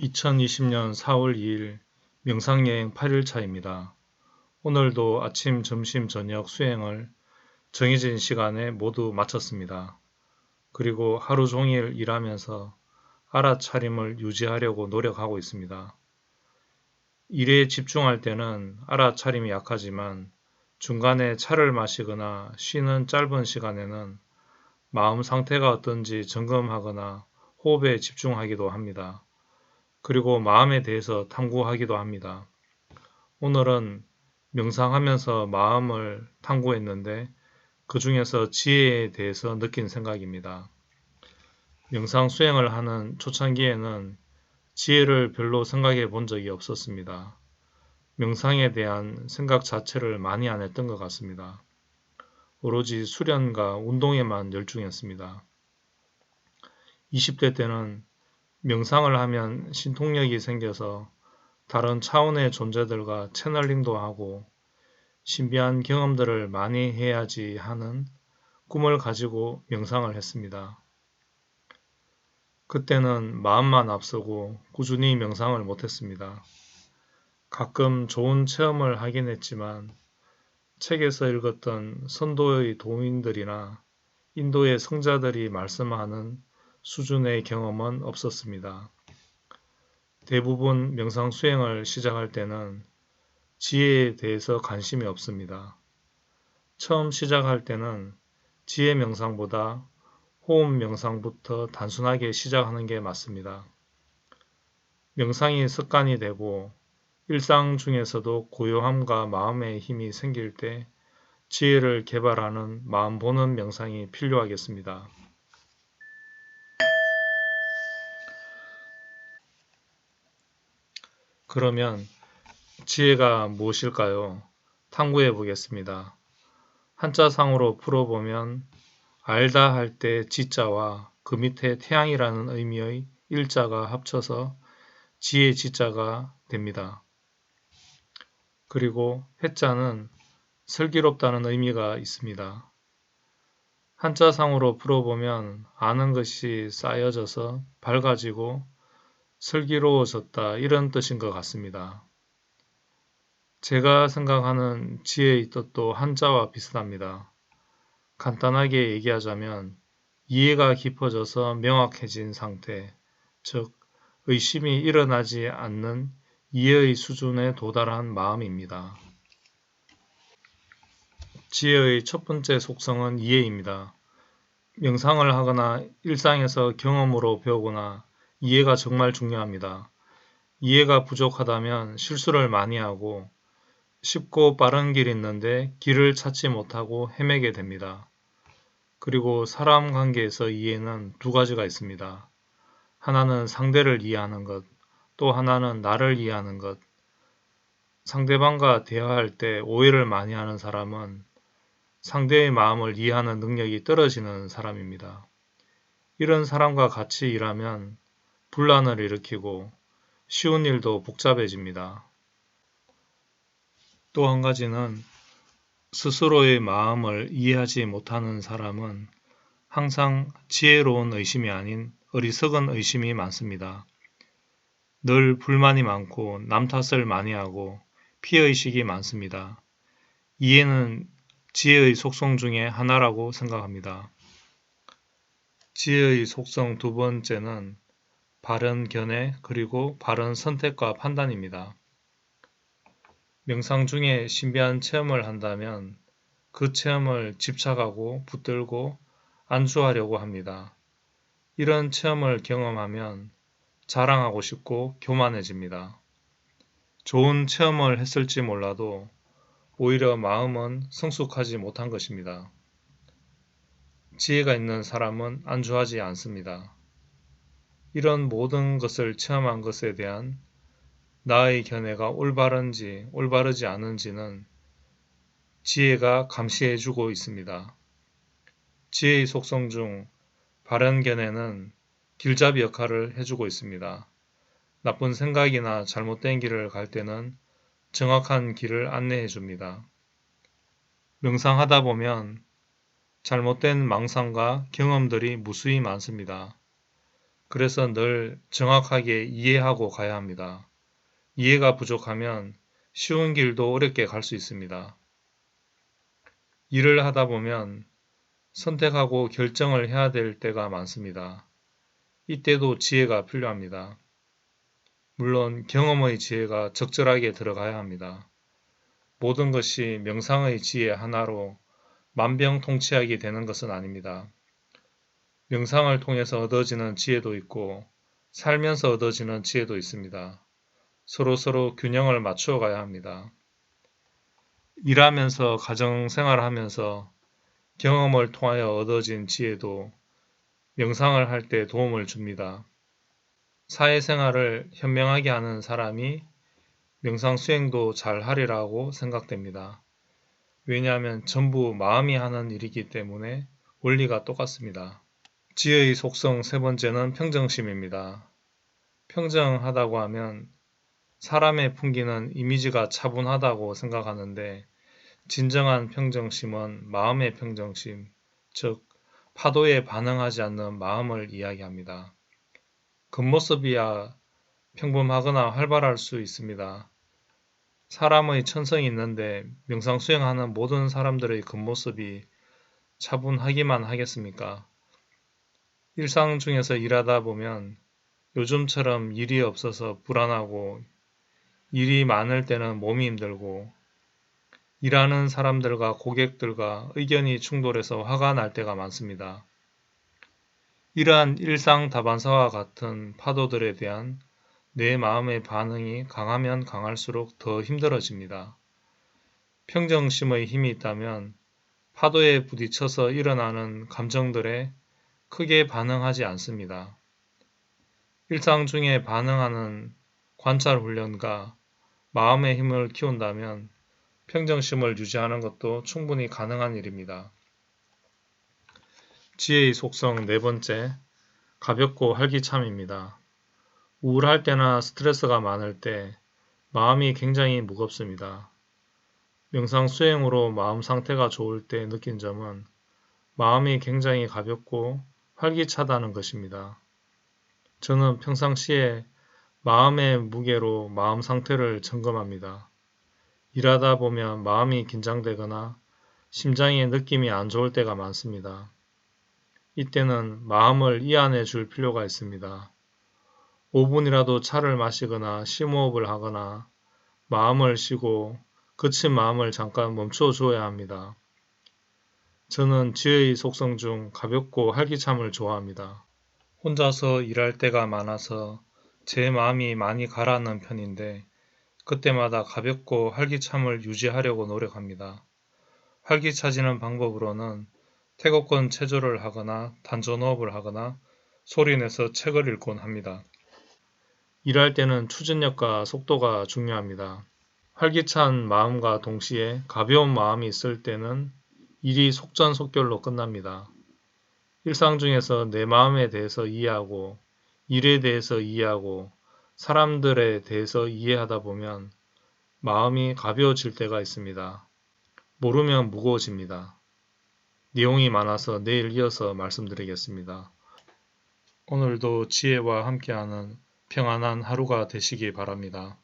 2020년 4월 2일 명상여행 8일차입니다. 오늘도 아침, 점심, 저녁 수행을 정해진 시간에 모두 마쳤습니다. 그리고 하루 종일 일하면서 알아차림을 유지하려고 노력하고 있습니다. 일에 집중할 때는 알아차림이 약하지만 중간에 차를 마시거나 쉬는 짧은 시간에는 마음 상태가 어떤지 점검하거나 호흡에 집중하기도 합니다. 그리고 마음에 대해서 탐구하기도 합니다. 오늘은 명상하면서 마음을 탐구했는데 그 중에서 지혜에 대해서 느낀 생각입니다. 명상 수행을 하는 초창기에는 지혜를 별로 생각해 본 적이 없었습니다. 명상에 대한 생각 자체를 많이 안 했던 것 같습니다. 오로지 수련과 운동에만 열중했습니다. 20대 때는 명상을 하면 신통력이 생겨서 다른 차원의 존재들과 채널링도 하고 신비한 경험들을 많이 해야지 하는 꿈을 가지고 명상을 했습니다. 그때는 마음만 앞서고 꾸준히 명상을 못했습니다. 가끔 좋은 체험을 하긴 했지만 책에서 읽었던 선도의 도인들이나 인도의 성자들이 말씀하는 수준의 경험은 없었습니다. 대부분 명상 수행을 시작할 때는 지혜에 대해서 관심이 없습니다. 처음 시작할 때는 지혜 명상보다 호흡 명상부터 단순하게 시작하는 게 맞습니다. 명상이 습관이 되고 일상 중에서도 고요함과 마음의 힘이 생길 때 지혜를 개발하는 마음 보는 명상이 필요하겠습니다. 그러면 지혜가 무엇일까요? 탐구해 보겠습니다. 한자상으로 풀어보면 알다 할 때 지자와 그 밑에 태양이라는 의미의 일자가 합쳐서 지혜 지자가 됩니다. 그리고 해자는 슬기롭다는 의미가 있습니다. 한자상으로 풀어보면 아는 것이 쌓여져서 밝아지고 슬기로워졌다 이런 뜻인 것 같습니다. 제가 생각하는 지혜의 뜻도 한자와 비슷합니다. 간단하게 얘기하자면 이해가 깊어져서 명확해진 상태, 즉 의심이 일어나지 않는 이해의 수준에 도달한 마음입니다. 지혜의 첫 번째 속성은 이해입니다. 명상을 하거나 일상에서 경험으로 배우거나 이해가 정말 중요합니다. 이해가 부족하다면 실수를 많이 하고 쉽고 빠른 길이 있는데 길을 찾지 못하고 헤매게 됩니다. 그리고 사람 관계에서 이해는 두 가지가 있습니다. 하나는 상대를 이해하는 것, 또 하나는 나를 이해하는 것. 상대방과 대화할 때 오해를 많이 하는 사람은 상대의 마음을 이해하는 능력이 떨어지는 사람입니다. 이런 사람과 같이 일하면 분란을 일으키고 쉬운 일도 복잡해집니다. 또 한 가지는 스스로의 마음을 이해하지 못하는 사람은 항상 지혜로운 의심이 아닌 어리석은 의심이 많습니다. 늘 불만이 많고 남 탓을 많이 하고 피해의식이 많습니다. 이해는 지혜의 속성 중에 하나라고 생각합니다. 지혜의 속성 두 번째는 바른 견해 그리고 바른 선택과 판단입니다. 명상 중에 신비한 체험을 한다면 그 체험을 집착하고 붙들고 안주하려고 합니다. 이런 체험을 경험하면 자랑하고 싶고 교만해집니다. 좋은 체험을 했을지 몰라도 오히려 마음은 성숙하지 못한 것입니다. 지혜가 있는 사람은 안주하지 않습니다. 이런 모든 것을 체험한 것에 대한 나의 견해가 올바른지 올바르지 않은지는 지혜가 감시해주고 있습니다. 지혜의 속성 중 바른 견해는 길잡이 역할을 해주고 있습니다. 나쁜 생각이나 잘못된 길을 갈 때는 정확한 길을 안내해 줍니다. 명상하다 보면 잘못된 망상과 경험들이 무수히 많습니다. 그래서 늘 정확하게 이해하고 가야 합니다. 이해가 부족하면 쉬운 길도 어렵게 갈 수 있습니다. 일을 하다 보면 선택하고 결정을 해야 될 때가 많습니다. 이때도 지혜가 필요합니다. 물론 경험의 지혜가 적절하게 들어가야 합니다. 모든 것이 명상의 지혜 하나로 만병통치약이 되는 것은 아닙니다. 명상을 통해서 얻어지는 지혜도 있고 살면서 얻어지는 지혜도 있습니다. 서로 균형을 맞추어 가야 합니다. 일하면서 가정생활하면서 경험을 통하여 얻어진 지혜도 명상을 할 때 도움을 줍니다. 사회생활을 현명하게 하는 사람이 명상 수행도 잘 하리라고 생각됩니다. 왜냐하면 전부 마음이 하는 일이기 때문에 원리가 똑같습니다. 지혜의 속성 세 번째는 평정심입니다. 평정하다고 하면 사람의 풍기는 이미지가 차분하다고 생각하는데 진정한 평정심은 마음의 평정심, 즉 파도에 반응하지 않는 마음을 이야기합니다. 겉모습이야 평범하거나 활발할 수 있습니다. 사람의 천성이 있는데 명상 수행하는 모든 사람들의 겉모습이 차분하기만 하겠습니까? 일상 중에서 일하다 보면 요즘처럼 일이 없어서 불안하고 일이 많을 때는 몸이 힘들고 일하는 사람들과 고객들과 의견이 충돌해서 화가 날 때가 많습니다. 이러한 일상 다반사와 같은 파도들에 대한 내 마음의 반응이 강하면 강할수록 더 힘들어집니다. 평정심의 힘이 있다면 파도에 부딪혀서 일어나는 감정들에 크게 반응하지 않습니다. 일상 중에 반응하는 관찰 훈련과 마음의 힘을 키운다면 평정심을 유지하는 것도 충분히 가능한 일입니다. 지혜의 속성 네 번째, 가볍고 활기참입니다. 우울할 때나 스트레스가 많을 때 마음이 굉장히 무겁습니다. 명상 수행으로 마음 상태가 좋을 때 느낀 점은 마음이 굉장히 가볍고 활기차다는 것입니다. 저는 평상시에 마음의 무게로 마음 상태를 점검합니다. 일하다 보면 마음이 긴장되거나 심장의 느낌이 안 좋을 때가 많습니다. 이때는 마음을 이완해 줄 필요가 있습니다. 5분이라도 차를 마시거나 심호흡을 하거나 마음을 쉬고 그친 마음을 잠깐 멈춰 주어야 합니다. 저는 지혜의 속성 중 가볍고 활기참을 좋아합니다. 혼자서 일할 때가 많아서 제 마음이 많이 가라앉는 편인데 그때마다 가볍고 활기참을 유지하려고 노력합니다. 활기차지는 방법으로는 태극권 체조를 하거나 단전호흡을 하거나 소리내서 책을 읽곤 합니다. 일할 때는 추진력과 속도가 중요합니다. 활기찬 마음과 동시에 가벼운 마음이 있을 때는 일이 속전속결로 끝납니다. 일상 중에서 내 마음에 대해서 이해하고 일에 대해서 이해하고 사람들에 대해서 이해하다 보면 마음이 가벼워질 때가 있습니다. 모르면 무거워집니다. 내용이 많아서 내일 이어서 말씀드리겠습니다. 오늘도 지혜와 함께하는 평안한 하루가 되시기 바랍니다.